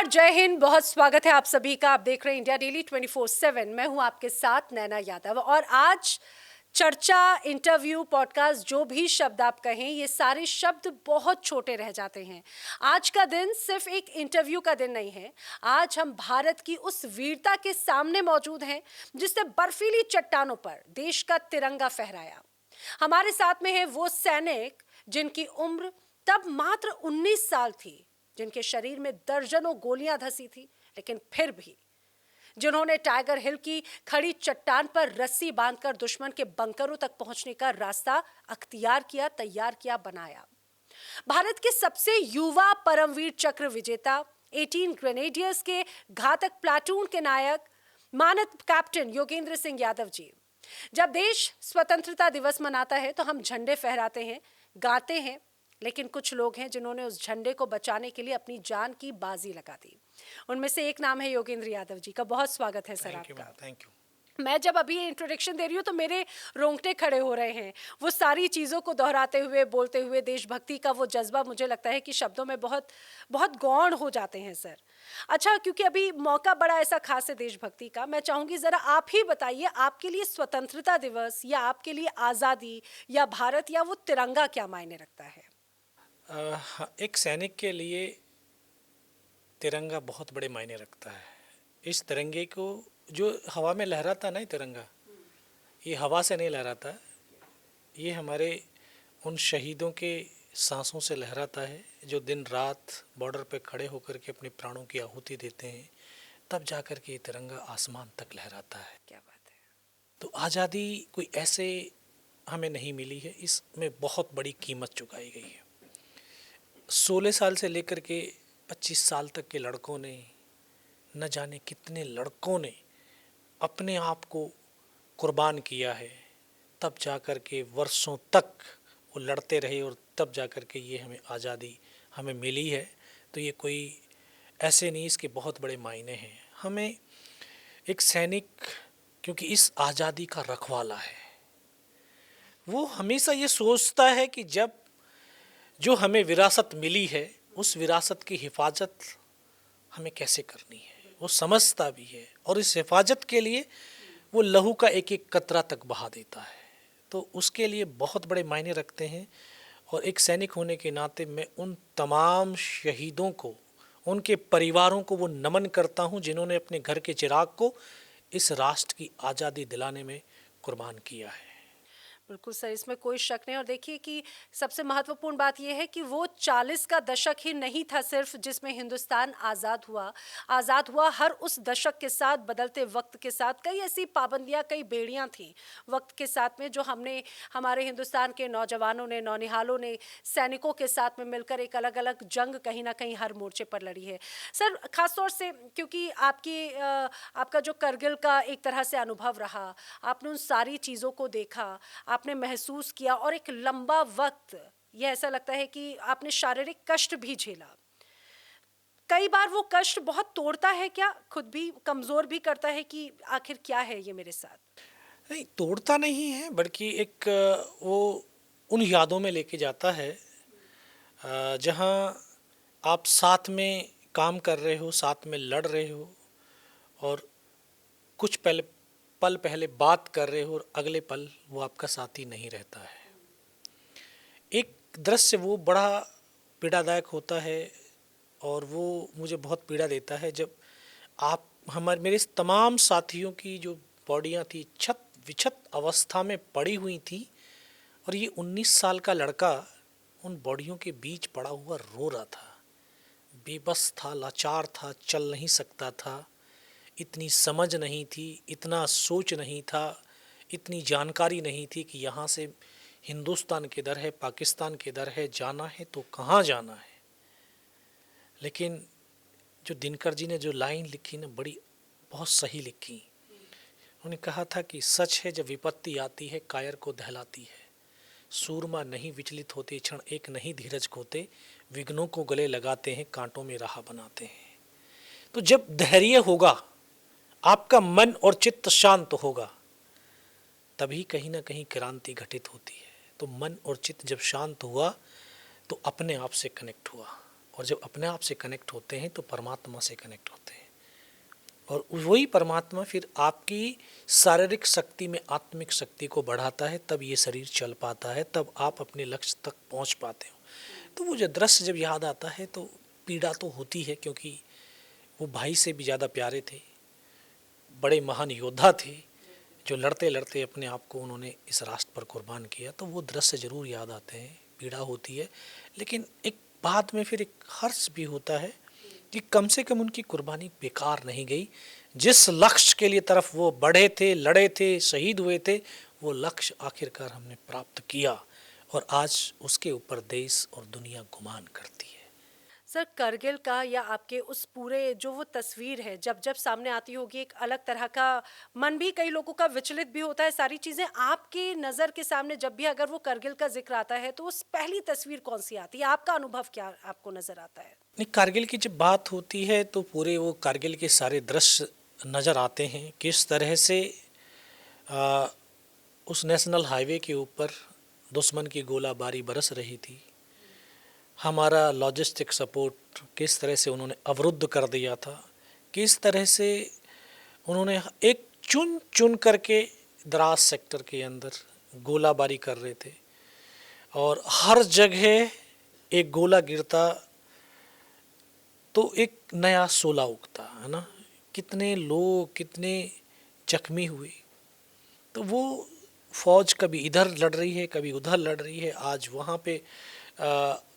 नमस्कार, जय हिंद। बहुत स्वागत है आप सभी का। आप देख रहे हैं इंडिया डेली 24/7। मैं हूं आपके साथ नैना यादव और आज चर्चा, इंटरव्यू, पॉडकास्ट, जो भी शब्द आप कहें, ये सारे शब्द बहुत छोटे रह जाते हैं। आज का दिन सिर्फ एक इंटरव्यू का दिन नहीं है। आज हम भारत की उस वीरता के सामने मौजूद हैं जिसने बर्फीली चट्टानों पर देश का तिरंगा फहराया। हमारे साथ में है वो सैनिक जिनकी उम्र तब मात्र 19 साल थी, जिनके शरीर में दर्जनों गोलियां धसी थी, लेकिन फिर भी जिन्होंने टाइगर हिल की खड़ी चट्टान पर रस्सी बांधकर दुश्मन के बंकरों तक पहुंचने का रास्ता अख्तियार किया, तैयार किया, बनाया। भारत के सबसे युवा परमवीर चक्र विजेता 18 ग्रेनेडियर्स के घातक प्लाटून के नायक मानद कैप्टन योगेंद्र सिंह यादव जी। जब देश स्वतंत्रता दिवस मनाता है तो हम झंडे फहराते हैं, गाते हैं, लेकिन कुछ लोग हैं जिन्होंने उस झंडे को बचाने के लिए अपनी जान की बाजी लगा दी। उनमें से एक नाम है योगेंद्र यादव जी का। बहुत स्वागत है सर आपका। Thank you. मैं जब अभी इंट्रोडक्शन दे रही हूँ तो मेरे रोंगटे खड़े हो रहे हैं। वो सारी चीज़ों को दोहराते हुए, बोलते हुए, देशभक्ति का वो जज्बा, मुझे लगता है कि शब्दों में बहुत बहुत गौण हो जाते हैं सर। अच्छा, क्योंकि अभी मौका बड़ा ऐसा खास है देशभक्ति का, मैं चाहूँगी ज़रा आप ही बताइए, आपके लिए स्वतंत्रता दिवस या आपके लिए आज़ादी या भारत या वो तिरंगा क्या मायने रखता है? एक सैनिक के लिए तिरंगा बहुत बड़े मायने रखता है। इस तिरंगे को जो हवा में लहराता ना, ये तिरंगा, ये हवा से नहीं लहराता, ये हमारे उन शहीदों के सांसों से लहराता है जो दिन रात बॉर्डर पे खड़े होकर के अपने प्राणों की आहुति देते हैं, तब जाकर के ये तिरंगा आसमान तक लहराता है। क्या बात है। तो आज़ादी कोई ऐसे हमें नहीं मिली है, इसमें बहुत बड़ी कीमत चुकाई गई है। 16 साल से लेकर के 25 साल तक के लड़कों ने, न जाने कितने लड़कों ने अपने आप को कुर्बान किया है, तब जाकर के वर्षों तक वो लड़ते रहे और तब जाकर के ये हमें आज़ादी हमें मिली है। तो ये कोई ऐसे नहीं, इसके बहुत बड़े मायने हैं। हमें एक सैनिक, क्योंकि इस आज़ादी का रखवाला है, वो हमेशा ये सोचता है कि जब जो हमें विरासत मिली है उस विरासत की हिफाजत हमें कैसे करनी है, वो समझता भी है और इस हिफाजत के लिए वो लहू का एक एक कतरा तक बहा देता है। तो उसके लिए बहुत बड़े मायने रखते हैं। और एक सैनिक होने के नाते मैं उन तमाम शहीदों को, उनके परिवारों को वो नमन करता हूँ जिन्होंने अपने घर के चिराग को इस राष्ट्र की आज़ादी दिलाने में कुर्बान किया है। बिल्कुल सर, इसमें कोई शक नहीं। और देखिए कि सबसे महत्वपूर्ण बात यह है कि वो 40 का दशक ही नहीं था सिर्फ जिसमें हिंदुस्तान आज़ाद हुआ। हर उस दशक के साथ, बदलते वक्त के साथ, कई ऐसी पाबंदियां, कई बेड़ियां थीं वक्त के साथ में, जो हमने, हमारे हिंदुस्तान के नौजवानों ने, नौनिहालों ने, सैनिकों के साथ में मिलकर एक अलग अलग जंग कहीं ना कहीं हर मोर्चे पर लड़ी है। सर, खासतौर से क्योंकि आपका जो करगिल का एक तरह से अनुभव रहा, आपने उन सारी चीज़ों को देखा, आपने महसूस किया, और एक लंबा वक्त यह ऐसा लगता है कि आपने शारीरिक कष्ट भी झेला। कई बार वो कष्ट बहुत तोड़ता है क्या, खुद भी कमजोर भी करता है कि आखिर क्या है ये मेरे साथ? नहीं, तोड़ता नहीं है, बल्कि एक वो उन यादों में लेके जाता है जहाँ आप साथ में काम कर रहे हो, साथ में लड़ रहे हो, और कुछ पल पहले बात कर रहे हो और अगले पल वो आपका साथी नहीं रहता है। एक दृश्य वो बड़ा पीड़ादायक होता है और वो मुझे बहुत पीड़ा देता है जब आप, मेरे तमाम साथियों की जो बॉडियां थी छत विछत अवस्था में पड़ी हुई थी, और ये 19 साल का लड़का उन बॉडियों के बीच पड़ा हुआ रो रहा था, बेबस था, लाचार था, चल नहीं सकता था। इतनी समझ नहीं थी, इतना सोच नहीं था, इतनी जानकारी नहीं थी कि यहाँ से हिंदुस्तान किधर है, पाकिस्तान किधर है, जाना है तो कहाँ जाना है। लेकिन जो दिनकर जी ने जो लाइन लिखी ना, बड़ी बहुत सही लिखी। उन्होंने कहा था कि सच है जब विपत्ति आती है कायर को दहलाती है, सूरमा नहीं विचलित होते, क्षण एक नहीं धीरज खोते, विघ्नों को गले लगाते हैं, कांटों में राह बनाते हैं। तो जब धैर्य होगा, आपका मन और चित्त शांत होगा, तभी कहीं ना कहीं क्रांति घटित होती है। तो मन और चित्त जब शांत हुआ तो अपने आप से कनेक्ट हुआ। और जब अपने आप से कनेक्ट होते हैं तो परमात्मा से कनेक्ट होते हैं, और वही परमात्मा फिर आपकी शारीरिक शक्ति में आत्मिक शक्ति को बढ़ाता है, तब ये शरीर चल पाता है, तब आप अपने लक्ष्य तक पहुंच पाते हो। तो वो जो दृश्य जब याद आता है तो पीड़ा तो होती है, क्योंकि वो भाई से भी ज़्यादा प्यारे थे, बड़े महान योद्धा थे, जो लड़ते लड़ते अपने आप को उन्होंने इस राष्ट्र पर कुर्बान किया। तो वो दृश्य ज़रूर याद आते हैं, पीड़ा होती है, लेकिन एक बाद में फिर एक हर्ष भी होता है कि कम से कम उनकी कुर्बानी बेकार नहीं गई। जिस लक्ष्य के लिए तरफ वो बढ़े थे, लड़े थे, शहीद हुए थे, वो लक्ष्य आखिरकार हमने प्राप्त किया, और आज उसके ऊपर देश और दुनिया गुमान करती है। सर, करगिल का या आपके उस पूरे जो वो तस्वीर है, जब जब सामने आती होगी, एक अलग तरह का मन भी कई लोगों का विचलित भी होता है, सारी चीज़ें आपकी नज़र के सामने जब भी अगर वो करगिल का जिक्र आता है तो उस पहली तस्वीर कौन सी आती है? आपका अनुभव क्या आपको नज़र आता है? नहीं, कारगिल की जब बात होती है तो पूरे वो कारगिल के सारे दृश्य नज़र आते हैं, किस तरह से आ, उस नेशनल हाईवे के ऊपर दुश्मन की गोलाबारी बरस रही थी, हमारा लॉजिस्टिक सपोर्ट किस तरह से उन्होंने अवरुद्ध कर दिया था, किस तरह से उन्होंने एक चुन चुन करके द्रास सेक्टर के अंदर गोलाबारी कर रहे थे, और हर जगह एक गोला गिरता तो एक नया शोला उगता है ना, कितने लोग कितने जख्मी हुए। तो वो फौज कभी इधर लड़ रही है, कभी उधर लड़ रही है, आज वहाँ पे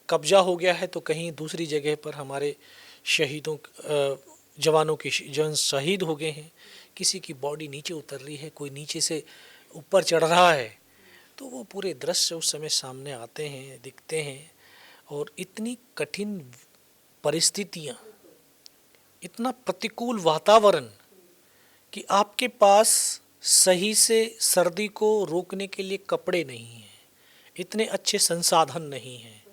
कब्जा हो गया है, तो कहीं दूसरी जगह पर हमारे शहीदों जवानों के जवान शहीद हो गए हैं, किसी की बॉडी नीचे उतर रही है, कोई नीचे से ऊपर चढ़ रहा है। तो वो पूरे दृश्य उस समय सामने आते हैं, दिखते हैं, और इतनी कठिन परिस्थितियाँ, इतना प्रतिकूल वातावरण कि आपके पास सही से सर्दी को रोकने के लिए कपड़े नहीं हैं, इतने अच्छे संसाधन नहीं हैं,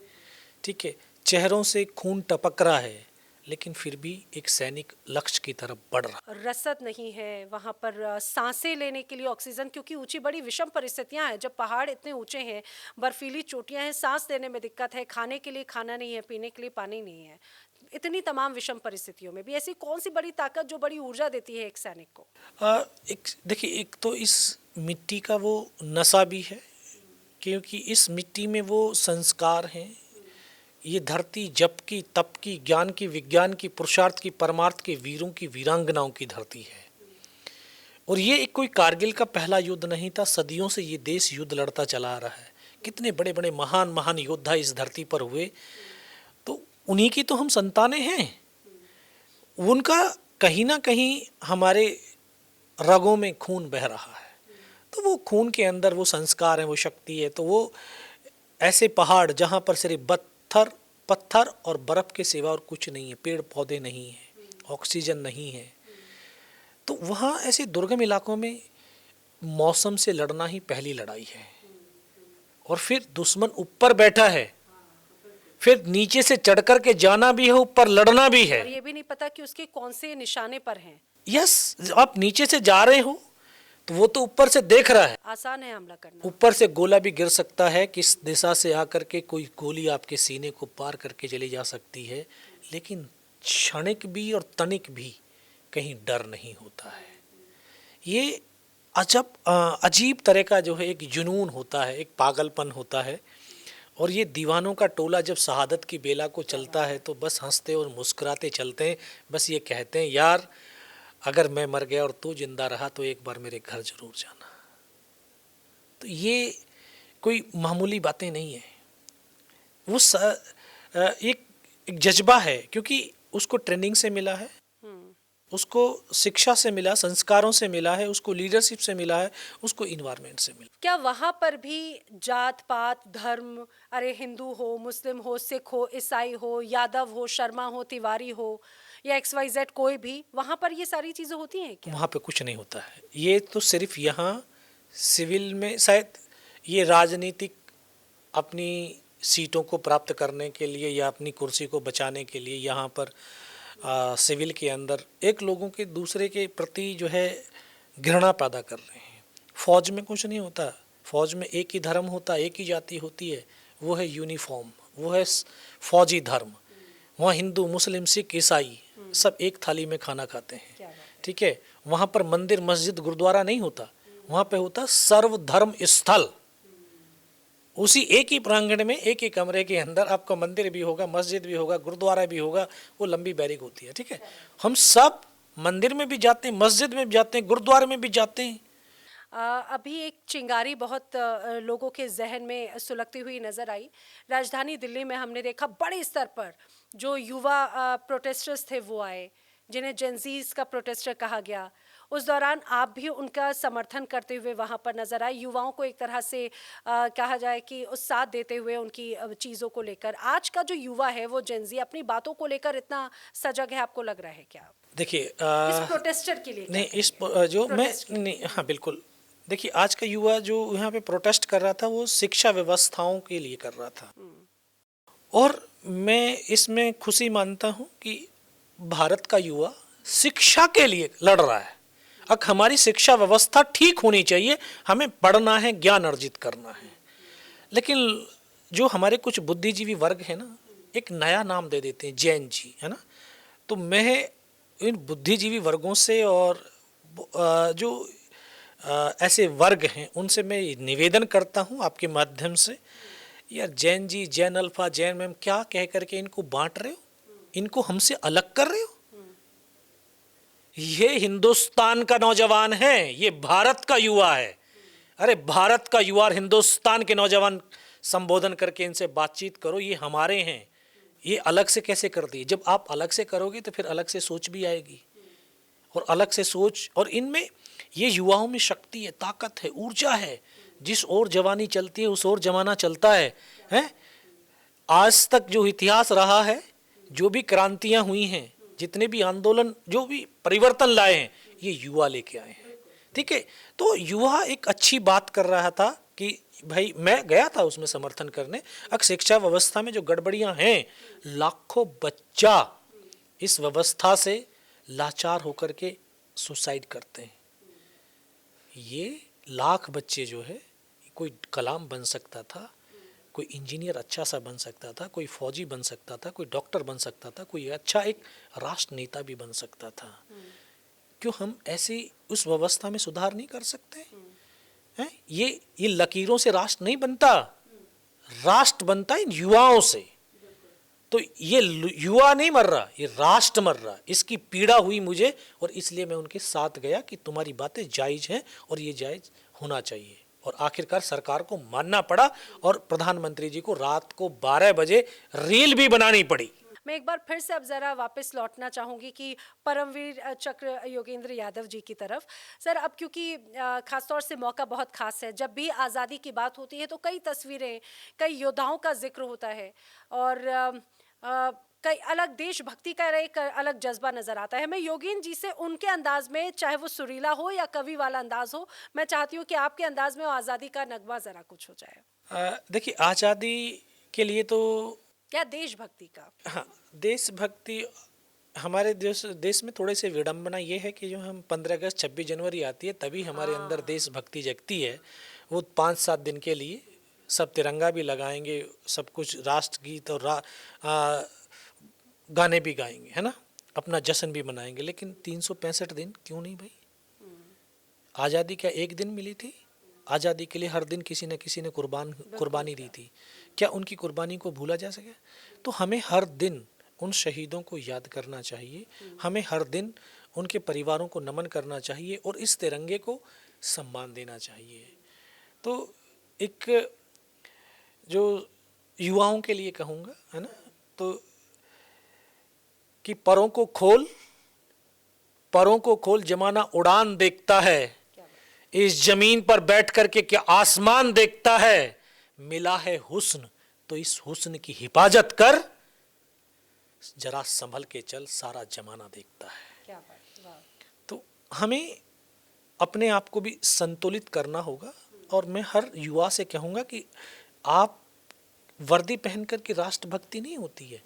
ठीक है, चेहरों से खून टपक रहा है, लेकिन फिर भी एक सैनिक लक्ष्य की तरफ बढ़ रहा। रसद नहीं है वहाँ पर, सांसें लेने के लिए ऑक्सीजन, क्योंकि ऊंची बड़ी विषम परिस्थितियाँ हैं, जब पहाड़ इतने ऊंचे हैं, बर्फीली चोटियाँ हैं, सांस लेने में दिक्कत है, खाने के लिए खाना नहीं है, पीने के लिए पानी नहीं है, इतनी तमाम विषम परिस्थितियों में भी ऐसी कौन सी बड़ी ताकत जो बड़ी ऊर्जा देती है एक सैनिक को? एक देखिए, एक तो इस मिट्टी का वो नशा भी है, क्योंकि इस मिट्टी में वो संस्कार हैं, ये धरती जप की, तप की, ज्ञान की, विज्ञान की, पुरुषार्थ की, परमार्थ के वीरों की, वीरांगनाओं की धरती है। और ये एक कोई कारगिल का पहला युद्ध नहीं था, सदियों से ये देश युद्ध लड़ता चला आ रहा है, कितने बड़े बड़े महान महान योद्धा इस धरती पर हुए, तो उन्हीं की तो हम संतानें हैं। उनका कहीं ना कहीं हमारे रगों में खून बह रहा है, तो वो खून के अंदर वो संस्कार है, वो शक्ति है। तो वो ऐसे पहाड़ जहाँ पर सिर्फ पत्थर और बर्फ़ के सिवा और कुछ नहीं है, पेड़ पौधे नहीं है, ऑक्सीजन नहीं है, तो वहाँ ऐसे दुर्गम इलाकों में मौसम से लड़ना ही पहली लड़ाई है। और फिर दुश्मन ऊपर बैठा है, फिर नीचे से चढ़ कर के जाना भी है, ऊपर लड़ना भी है, और ये भी नहीं पता कि उसके कौन से निशाने पर हैं। यस, आप नीचे से जा रहे हो तो वो तो ऊपर से देख रहा है, आसान है हमला करना। ऊपर से गोला भी गिर सकता है, किस दिशा से आकर के कोई गोली आपके सीने को पार करके चली जा सकती है, लेकिन क्षणिक भी और तनिक भी कहीं डर नहीं होता है। ये अजीब तरह का जो है एक जुनून होता है, एक पागलपन होता है। और ये दीवानों का टोला जब शहादत की बेला को चलता है तो बस हंसते और मुस्कुराते चलते हैं, बस ये कहते हैं, यार अगर मैं मर गया और तू जिंदा रहा तो एक बार मेरे घर जरूर जाना। तो ये कोई मामूली बातें नहीं है, वो एक जज्बा है, क्योंकि उसको ट्रेनिंग से मिला है, उसको शिक्षा से मिला, संस्कारों से मिला है, उसको लीडरशिप से मिला है, उसको इन्वायरमेंट से मिला। क्या वहाँ पर भी जात पात धर्म, अरे हिंदू हो, मुस्लिम हो, सिख हो, ईसाई हो, यादव हो, शर्मा हो, तिवारी हो, या XYZ कोई भी, वहाँ पर ये सारी चीज़ें होती हैं क्या? वहाँ पे कुछ नहीं होता है, ये तो सिर्फ यहाँ सिविल में शायद ये राजनीतिक अपनी सीटों को प्राप्त करने के लिए या अपनी कुर्सी को बचाने के लिए यहाँ पर सिविल के अंदर एक लोगों के दूसरे के प्रति जो है घृणा पैदा कर रहे हैं। फौज में कुछ नहीं होता, फौज में एक ही धर्म होता है, एक ही जाति होती है, वो है यूनिफॉर्म, वो है फौजी धर्म। वहाँ हिंदू मुस्लिम सिख ईसाई सब एक थाली में खाना खाते हैं। क्या बात है। ठीक है, वहाँ पर मंदिर मस्जिद गुरुद्वारा नहीं होता, वहाँ पे होता सर्वधर्म स्थल। उसी एक ही प्रांगण में एक ही कमरे के अंदर आपका मंदिर भी होगा, मस्जिद भी होगा, गुरुद्वारा भी होगा, वो लंबी बैरिक होती है। ठीक है, हम सब मंदिर में भी जाते हैं, मस्जिद में भी जाते हैं, गुरुद्वारे में भी जाते हैं। अभी एक चिंगारी बहुत लोगों के जहन में सुलगती हुई नजर आई। राजधानी दिल्ली में हमने देखा बड़े स्तर पर जो युवा प्रोटेस्टर्स थे वो आए, जिन्हें जेंजीज का प्रोटेस्टर कहा गया। उस दौरान आप भी उनका समर्थन करते हुए वहाँ पर नजर आए, युवाओं को एक तरह से कहा जाए कि उत्साह देते हुए उनकी चीज़ों को लेकर। आज का जो युवा है वो जेंजी अपनी बातों को लेकर इतना सजग है, आपको लग रहा है क्या? देखिए इस प्रोटेस्टर के लिए नहीं, क्या इस कहेंगे? जो मैं प्रोटेस्ट के लिए। नहीं, हाँ बिल्कुल। देखिए, आज का युवा जो यहाँ पे प्रोटेस्ट कर रहा था वो शिक्षा व्यवस्थाओं के लिए कर रहा था, और मैं इसमें खुशी मानता हूँ कि भारत का युवा शिक्षा के लिए लड़ रहा है। अब हमारी शिक्षा व्यवस्था ठीक होनी चाहिए, हमें पढ़ना है, ज्ञान अर्जित करना है। लेकिन जो हमारे कुछ बुद्धिजीवी वर्ग है ना, एक नया नाम दे देते हैं जैन जी, है ना। तो मैं इन बुद्धिजीवी वर्गों से और जो ऐसे वर्ग हैं उनसे मैं निवेदन करता हूं आपके माध्यम से, यार जैन जी, जैन अल्फा, जैन मैम क्या कह करके इनको बांट रहे हो, इनको हमसे अलग कर रहे हो। ये हिंदुस्तान का नौजवान है, ये भारत का युवा है। अरे भारत का युवा और हिंदुस्तान के नौजवान संबोधन करके इनसे बातचीत करो, ये हमारे हैं। ये अलग से कैसे कर दिए? जब आप अलग से करोगे तो फिर अलग से सोच भी आएगी, और अलग से सोच, और इनमें ये युवाओं में शक्ति है, ताकत है, ऊर्जा है। जिस ओर जवानी चलती है उस ओर जमाना चलता है, हैं? आज तक जो इतिहास रहा है, जो भी क्रांतियां हुई हैं, जितने भी आंदोलन, जो भी परिवर्तन लाए हैं, ये युवा लेके आए हैं। ठीक है, तो युवा एक अच्छी बात कर रहा था कि भाई मैं गया था उसमें समर्थन करने। अब शिक्षा व्यवस्था में जो गड़बड़ियां हैं, लाखों बच्चा इस व्यवस्था से लाचार होकर के सुसाइड करते हैं। ये लाख बच्चे जो है, कोई कलाम बन सकता था, कोई इंजीनियर अच्छा सा बन सकता था, कोई फौजी बन सकता था, कोई डॉक्टर बन सकता था, कोई अच्छा एक राष्ट्र नेता भी बन सकता था। क्यों हम ऐसी उस व्यवस्था में सुधार नहीं कर सकते हैं? ये लकीरों से राष्ट्र नहीं बनता, राष्ट्र बनता है इन युवाओं से। तो ये युवा नहीं मर रहा, ये राष्ट्र मर रहा। इसकी पीड़ा हुई मुझे, और इसलिए मैं उनके साथ गया कि तुम्हारी बातें जायज हैं और ये जायज होना चाहिए। और आखिरकार सरकार को मानना पड़ा, और प्रधानमंत्री जी को रात को 12 बजे रील भी बनानी पड़ी। मैं एक बार फिर से अब ज़रा वापस लौटना चाहूँगी कि परमवीर चक्र योगेंद्र यादव जी की तरफ। सर, अब क्योंकि ख़ासतौर से मौका बहुत ख़ास है, जब भी आज़ादी की बात होती है तो कई तस्वीरें, कई योद्धाओं का जिक्र होता है, और कई अलग देशभक्ति का एक अलग जज्बा नज़र आता है। मैं योगेंद्र जी से उनके अंदाज में, चाहे वो सुरीला हो या कवि वाला अंदाज हो, मैं चाहती हूँ कि आपके अंदाज में वो आज़ादी का नगमा ज़रा कुछ हो जाए। देखिए, आज़ादी के लिए तो क्या देशभक्ति का? हाँ, देशभक्ति हमारे देश में थोड़े से विडंबना ये है कि जो हम 15 अगस्त 26 जनवरी आती है तभी हमारे अंदर देशभक्ति जगती है। वो 5-7 दिन के लिए सब तिरंगा भी लगाएंगे, सब कुछ राष्ट्र गीत और गाने भी गाएंगे, है ना, अपना जश्न भी मनाएंगे। लेकिन 365 दिन क्यों नहीं भाई? आज़ादी क्या एक दिन मिली थी? आज़ादी के लिए हर दिन किसी न किसी ने कुर्बानी दी थी। क्या उनकी कुर्बानी को भूला जा सके? तो हमें हर दिन उन शहीदों को याद करना चाहिए, हमें हर दिन उनके परिवारों को नमन करना चाहिए, और इस तिरंगे को सम्मान देना चाहिए। तो एक जो युवाओं के लिए कहूँगा, है ना, तो कि परों को खोल जमाना उड़ान देखता है, इस जमीन पर बैठ करके क्या आसमान देखता है, मिला है हुस्न तो इस हुस्न की हिफाजत कर, जरा संभल के चल सारा जमाना देखता है। क्या बात, वाह। तो हमें अपने आप को भी संतुलित करना होगा, और मैं हर युवा से कहूँगा कि आप वर्दी पहन कर के राष्ट्रभक्ति नहीं होती है।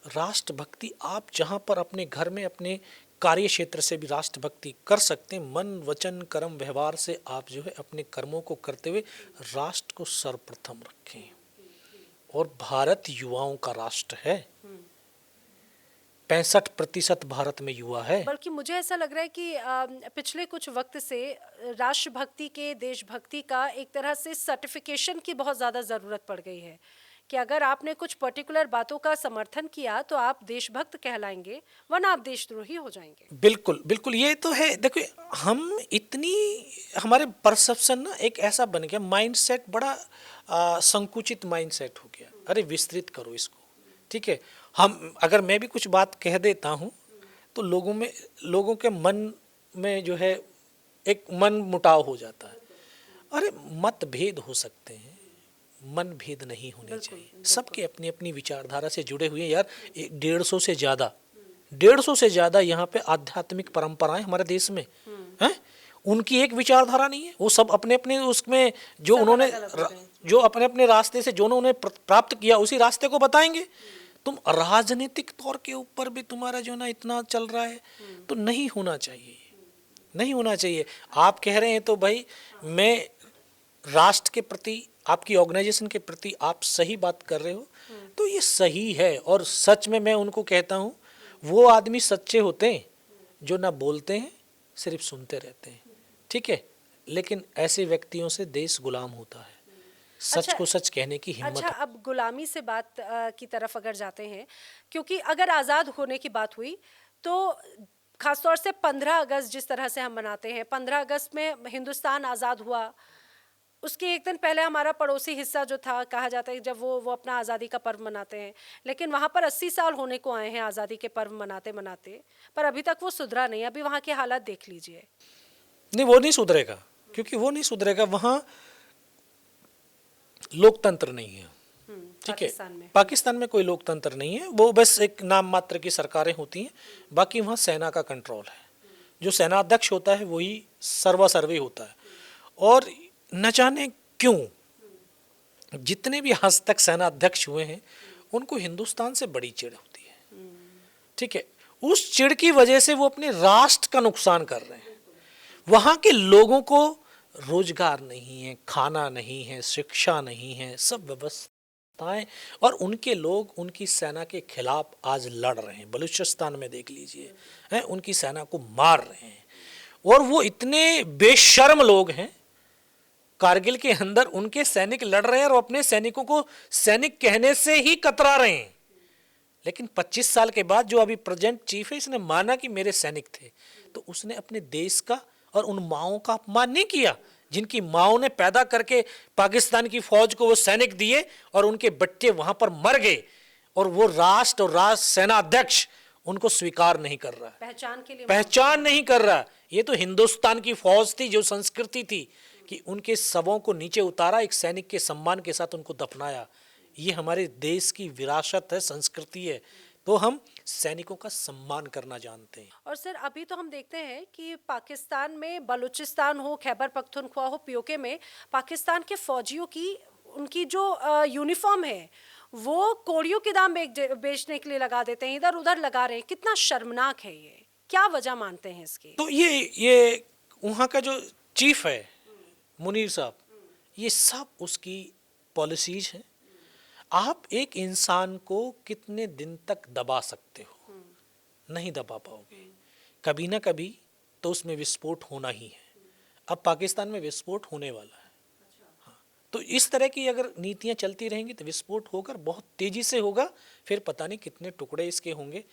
राष्ट्रभक्ति आप जहाँ पर अपने घर में, अपने कार्य क्षेत्र से भी राष्ट्रभक्ति कर सकते हैं। मन वचन कर्म व्यवहार से आप जो है अपने कर्मों को करते हुए राष्ट्र को सर्वप्रथम रखें। और भारत युवाओं का राष्ट्र है, 65% भारत में युवा है। बल्कि मुझे ऐसा लग रहा है कि पिछले कुछ वक्त से राष्ट्रभक्ति के, देशभक्ति का एक तरह से सर्टिफिकेशन की बहुत ज़्यादा ज़रूरत पड़ गई है कि अगर आपने कुछ पर्टिकुलर बातों का समर्थन किया तो आप देशभक्त कहलाएंगे, वरना आप देशद्रोही हो जाएंगे। बिल्कुल बिल्कुल, ये तो है। देखो, हम इतनी, हमारे परसेप्शन ना एक ऐसा बन गया, माइंडसेट बड़ा संकुचित माइंडसेट हो गया। अरे विस्तृत करो इसको, ठीक है। हम अगर मैं भी कुछ बात कह देता हूँ तो लोगों के मन में जो है एक मन मुटाव हो जाता है। अरे मतभेद हो सकते हैं, मन भेद नहीं होने चाहिए। सबके अपनी अपनी विचारधारा से जुड़े हुए हैं यार। 150 से ज़्यादा यहाँ पे आध्यात्मिक परंपराएं हमारे देश में हैं। उनकी एक विचारधारा नहीं है। वो सब अपने अपने उसमें जो उन्होंने जो अपने अपने रास्ते से जो उन्होंने प्राप्त किया उसी रास्ते को बताएंगे। तुम राजनीतिक तौर के ऊपर भी तुम्हारा जो ना इतना चल रहा है तो नहीं होना चाहिए, नहीं होना चाहिए। आप कह रहे हैं तो भाई मैं राष्ट्र के प्रति, आपकी ऑर्गेनाइजेशन के प्रति आप सही बात कर रहे हो तो ये सही है। और सच में मैं उनको कहता हूँ, वो आदमी सच्चे होते हैं जो ना बोलते हैं, सिर्फ सुनते रहते हैं, ठीक है। लेकिन ऐसे व्यक्तियों से देश गुलाम होता है। सच को सच कहने की हिम्मत। अच्छा, अब गुलामी से बात की तरफ अगर जाते हैं, क्योंकि अगर आज़ाद होने की बात हुई तो खासतौर से 15 अगस्त जिस तरह से हम मनाते हैं, 15 अगस्त में हिंदुस्तान आज़ाद हुआ, उसके एक दिन पहले हमारा पड़ोसी हिस्सा जो था, कहा जाता है जब वो अपना आज़ादी का पर्व मनाते हैं, लेकिन वहाँ पर 80 साल होने को आए हैं आज़ादी के पर्व मनाते मनाते, पर अभी तक वो सुधरा नहीं। अभी वहाँ के हालात देख लीजिए। नहीं, वो नहीं सुधरेगा, क्योंकि वो नहीं सुधरेगा। वहाँ लोकतंत्र नहीं है, ठीक है। पाकिस्तान में कोई लोकतंत्र नहीं है। वो बस एक नाम मात्र की सरकारें होती हैं। बाकी वहाँ सेना का कंट्रोल है। जो सेनाध्यक्ष होता है वही सर्वासर्वी होता है। और न जाने क्यों जितने भी आज तक सेनाध्यक्ष हुए हैं उनको हिंदुस्तान से बड़ी चिढ़ होती है, ठीक है। उस चिढ़ की वजह से वो अपने राष्ट्र का नुकसान कर रहे हैं। वहाँ के लोगों को रोजगार नहीं है, खाना नहीं है, शिक्षा नहीं है, सब व्यवस्थाएं, और उनके लोग उनकी सेना के खिलाफ आज लड़ रहे हैं। बलूचिस्तान में देख लीजिए, हैं, उनकी सेना को मार रहे हैं। और वो इतने बेशर्म लोग हैं, कारगिल के अंदर उनके सैनिक लड़ रहे हैं और अपने सैनिकों को सैनिक कहने से ही कतरा रहे हैं। लेकिन 25 साल के बाद जो अभी प्रेजेंट चीफ है, इसने माना कि मेरे सैनिक थे, तो उसने अपने देश का और उन माओं का अपमान नहीं किया जिनकी माओं ने पैदा करके पाकिस्तान की फौज को वो सैनिक दिए और उनके बच्चे वहां पर मर गए। और वो राष्ट्र और राष्ट्र सेनाध्यक्ष उनको स्वीकार नहीं कर रहा, पहचान नहीं कर रहा। ये तो हिंदुस्तान की फौज थी, जो संस्कृति थी कि उनके शवों को नीचे उतारा, एक सैनिक के सम्मान के साथ उनको दफनाया। ये हमारे देश की विरासत है, संस्कृति है। तो हम सैनिकों का सम्मान करना जानते हैं। और सर, अभी तो हम देखते हैं कि पाकिस्तान में, बलूचिस्तान हो, खैबर पख्तूनख्वा हो, पीओके में पाकिस्तान के फौजियों की, उनकी जो यूनिफॉर्म है वो कोड़ियों के दाम बेचने के लिए लगा देते हैं, इधर उधर लगा रहे हैं। कितना शर्मनाक है ये। क्या वजह मानते हैं इसकी? तो ये वहाँ का जो चीफ है मुनीर साहब, ये सब उसकी पॉलिसीज हैं। आप एक इंसान को कितने दिन तक दबा सकते हो? नहीं दबा पाओगे। कभी ना कभी तो उसमें विस्फोट होना ही है। अब पाकिस्तान में विस्फोट होने वाला है। हाँ, तो इस तरह की अगर नीतियां चलती रहेंगी तो विस्फोट होकर बहुत तेजी से होगा। फिर पता नहीं कितने टुकड़े इसके होंगे,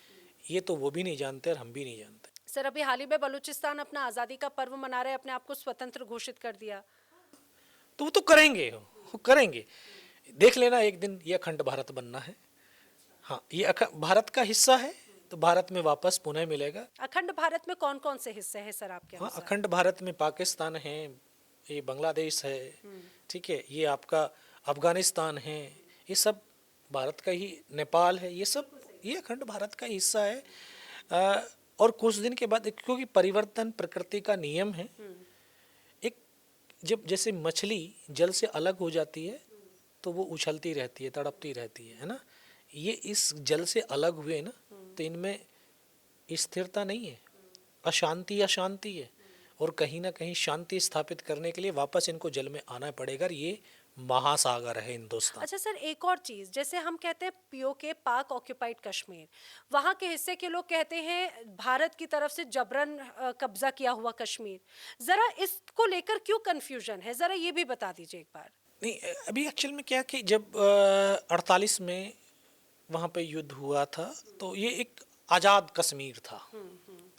ये तो वो भी नहीं जानते और हम भी नहीं जानते। सर, अभी हाल ही में बलूचिस्तान अपना आज़ादी का पर्व मना रहे, अपने आप को स्वतंत्र घोषित कर दिया। तो वो तो करेंगे, वो करेंगे। देख लेना, एक दिन ये अखंड भारत बनना है। हाँ, ये भारत का हिस्सा है तो भारत में वापस पुनः मिलेगा। अखंड भारत में कौन कौन से हिस्से हैं सर आपके? हाँ, अखंड भारत में पाकिस्तान है, ये बांग्लादेश है, ठीक है, ये आपका अफगानिस्तान है, ये सब भारत का ही, नेपाल है, ये सब ये अखंड भारत का हिस्सा है। और कुछ दिन के बाद, क्योंकि परिवर्तन प्रकृति का नियम है, एक जब जैसे मछली जल से अलग हो जाती है तो वो उछलती रहती है, तड़पती रहती है ना। ये इस जल से अलग हुए ना, तो इनमें स्थिरता नहीं है, अशांति है। और कहीं ना कहीं शांति स्थापित करने के लिए वापस इनको जल में आना पड़ेगा। ये महासागर है हिंदुस्तान। अच्छा सर, एक और चीज, जैसे हम कहते हैं पीओके, पाक ऑक्यूपाइड कश्मीर, वहाँ के हिस्से के लोग कहते हैं भारत की तरफ से जबरन कब्जा किया हुआ कश्मीर। जरा इसको लेकर क्यों कंफ्यूजन है, जरा ये भी बता दीजिए एक बार। नहीं, अभी एक्चुअल में क्या कि जब 48 में वहाँ पे युद्ध हुआ था तो ये एक आज़ाद कश्मीर था।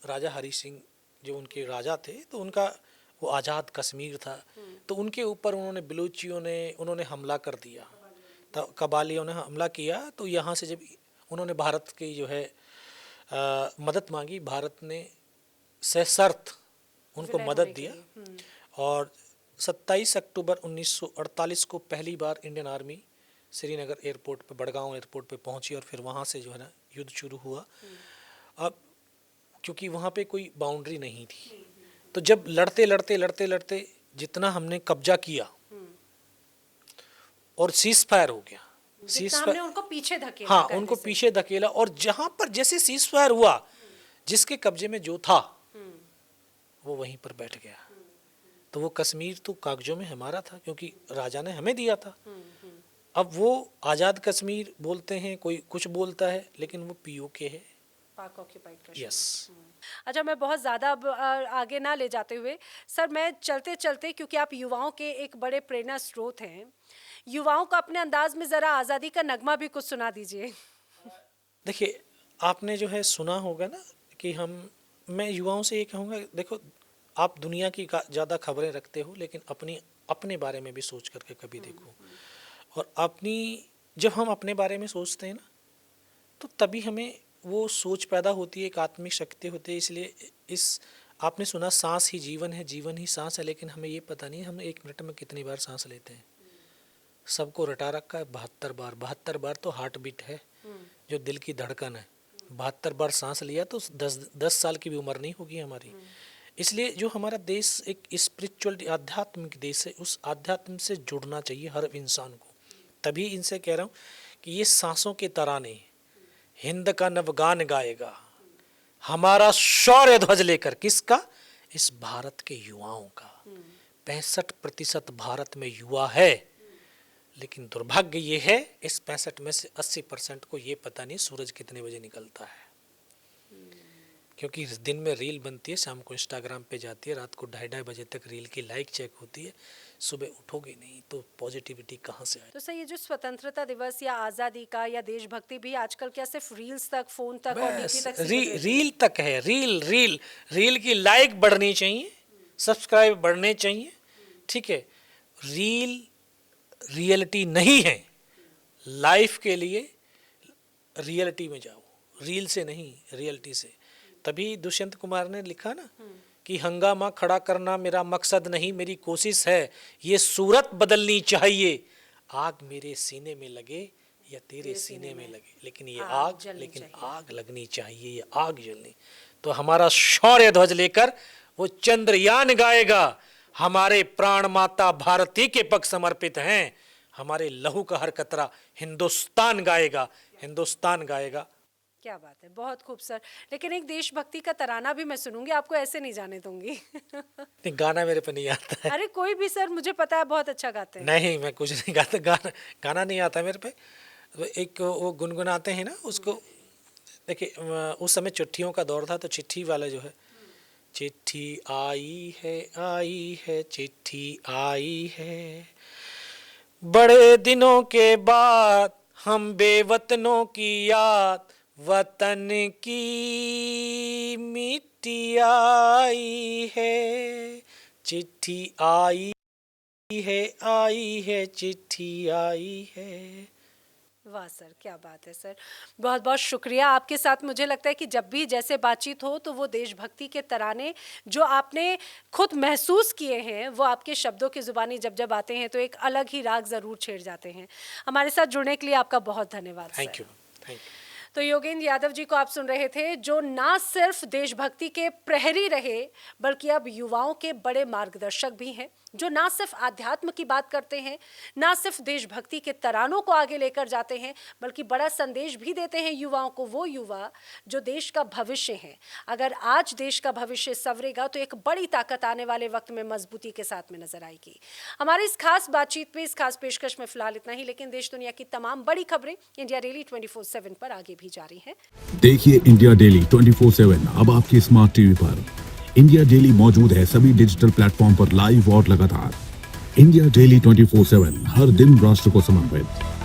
राजा हरी सिंह जो उनके राजा थे तो उनका वो आज़ाद कश्मीर था। तो उनके ऊपर उन्होंने बलूचियों ने उन्होंने हमला कर दिया, तो कबालियों ने हमला किया। तो यहाँ से जब उन्होंने भारत की जो है मदद मांगी, भारत ने सशर्त उनको विलय मदद होने के दिया। लिए। और 27 अक्टूबर 1948 को पहली बार इंडियन आर्मी श्रीनगर एयरपोर्ट पे, बड़गांव एयरपोर्ट पे पहुंची और फिर वहाँ से जो है ना युद्ध शुरू हुआ। अब क्योंकि वहाँ पे कोई बाउंड्री नहीं थी, तो जब लड़ते लड़ते लड़ते लड़ते जितना हमने कब्जा किया और सीज फायर हो गया, जितना हमने उनको पीछे धकेला, हाँ करने उनको से। पीछे धकेला, और जहाँ पर जैसे सीज फायर हुआ जिसके कब्जे में जो था वो वहीं पर बैठ गया। तो वो कश्मीर तो कागजों में हमारा था क्योंकि राजा ने हमें दिया था। अब वो आज़ाद कश्मीर बोलते हैं, कोई कुछ बोलता है, लेकिन वो पीओके है। पाक ऑक्यूपाइड कश्मीर। यस। अच्छा, मैं बहुत ज़्यादा अब आगे ना ले जाते हुए सर, मैं चलते चलते, क्योंकि आप युवाओं के एक बड़े प्रेरणा स्रोत हैं, युवाओं को अपने अंदाज में ज़रा आज़ादी का नगमा भी कुछ सुना दीजिए। देखिए, आपने जो है सुना होगा ना कि मैं युवाओं से ये कहूँगा, देखो आप दुनिया की ज़्यादा खबरें रखते हो, लेकिन अपने बारे में भी सोच करके कभी देखो। और जब हम अपने बारे में सोचते हैं ना, तो तभी हमें वो सोच पैदा होती है, एक आत्मिक शक्ति होती है। इसलिए आपने सुना सांस ही जीवन है, जीवन ही सांस है, लेकिन हमें ये पता नहीं हम 1 मिनट में कितनी बार सांस लेते हैं। सबको रटा रखा है 72 बार। 72 बार तो हार्ट बीट है, जो दिल की धड़कन है। 72 बार सांस लिया तो 10 साल की भी उम्र नहीं होगी हमारी। इसलिए जो हमारा देश एक स्पिरिचुअल आध्यात्मिक देश है, उस आध्यात्म से जुड़ना चाहिए हर इंसान को। तभी इनसे कह रहा हूँ कि ये सांसों के तराने हिंद का नवगान गाएगा, हमारा शौर्य ध्वज लेकर। किसका? इस भारत के युवाओं का। 65% भारत में युवा है, लेकिन दुर्भाग्य ये है इस 65 में से 80% को ये पता नहीं सूरज कितने बजे निकलता है। क्योंकि दिन में रील बनती है, शाम को इंस्टाग्राम पे जाती है, रात को 2:30 बजे तक रील की लाइक चेक होती है, सुबह उठोगे नहीं तो पॉजिटिविटी कहाँ से आए? तो सर, ये जो स्वतंत्रता दिवस या आज़ादी का या देशभक्ति भी आजकल क्या सिर्फ रील्स तक, फोन तक और बस डीपी तक सीमित रहती है? रील तक है। रील की लाइक बढ़नी चाहिए, सब्सक्राइब बढ़ने चाहिए, ठीक है। रील रियलिटी नहीं है। लाइफ के लिए रियलिटी में जाओ, रील से नहीं, रियलिटी से। तभी दुष्यंत कुमार ने लिखा ना कि हंगामा खड़ा करना मेरा मकसद नहीं, मेरी कोशिश है ये सूरत बदलनी चाहिए। आग मेरे सीने में लगे या तेरे सीने में लगे, लेकिन ये आग लगनी चाहिए, ये आग जलनी। तो हमारा शौर्य ध्वज लेकर वो चंद्रयान गाएगा। हमारे प्राण माता भारती के पक्ष समर्पित हैं। हमारे लहू का हर कतरा हिंदुस्तान गाएगा, हिंदुस्तान गाएगा। क्या बात है, बहुत खूब सर। लेकिन एक देशभक्ति का तराना भी मैं सुनूंगी, आपको ऐसे नहीं जाने दूंगी। नहीं, गाना मेरे पे नहीं आता है। अरे कोई भी सर, मुझे पता है बहुत अच्छा गाते हैं। नहीं, मैं कुछ नहीं गाता, गाना नहीं आता मेरे पे। एक वो गुनगुनाते हैं ना उसको, देखिए उस समय चिट्ठियों का दौर था, तो चिट्ठी वाला जो है, चिट्ठी आई है चिट्ठी आई है, बड़े दिनों के बाद हम बेवतनों की याद, वतन की मिट्टी आई है, चिट्ठी आई है चिट्ठी आई है। वाह सर, क्या बात है सर, बहुत बहुत शुक्रिया। आपके साथ मुझे लगता है कि जब भी जैसे बातचीत हो तो वो देशभक्ति के तराने जो आपने खुद महसूस किए हैं वो आपके शब्दों की ज़ुबानी जब जब आते हैं तो एक अलग ही राग ज़रूर छेड़ जाते हैं। हमारे साथ जुड़ने के लिए आपका बहुत धन्यवाद। Thank you. तो योगेंद्र यादव जी को आप सुन रहे थे, जो ना सिर्फ देशभक्ति के प्रहरी रहे बल्कि अब युवाओं के बड़े मार्गदर्शक भी हैं, जो ना सिर्फ आध्यात्म की बात करते हैं, ना सिर्फ देशभक्ति के तरानों को आगे लेकर जाते हैं, बल्कि बड़ा संदेश भी देते हैं युवाओं को, वो युवा जो देश का भविष्य है। अगर आज देश का भविष्य संवरेगा तो एक बड़ी ताकत आने वाले वक्त में मजबूती के साथ में नजर आएगी। हमारी इस खास बातचीत में, इस खास पेशकश में फिलहाल इतना ही, लेकिन देश दुनिया की तमाम बड़ी खबरें इंडिया डेली 24/7 पर आगे भी जारी हैं। देखिए इंडिया डेली 24/7 अब आपकी स्मार्ट टीवी पर। इंडिया डेली मौजूद है सभी डिजिटल प्लेटफॉर्म पर लाइव और लगातार। इंडिया डेली 24/7 हर दिन राष्ट्र को समर्पित।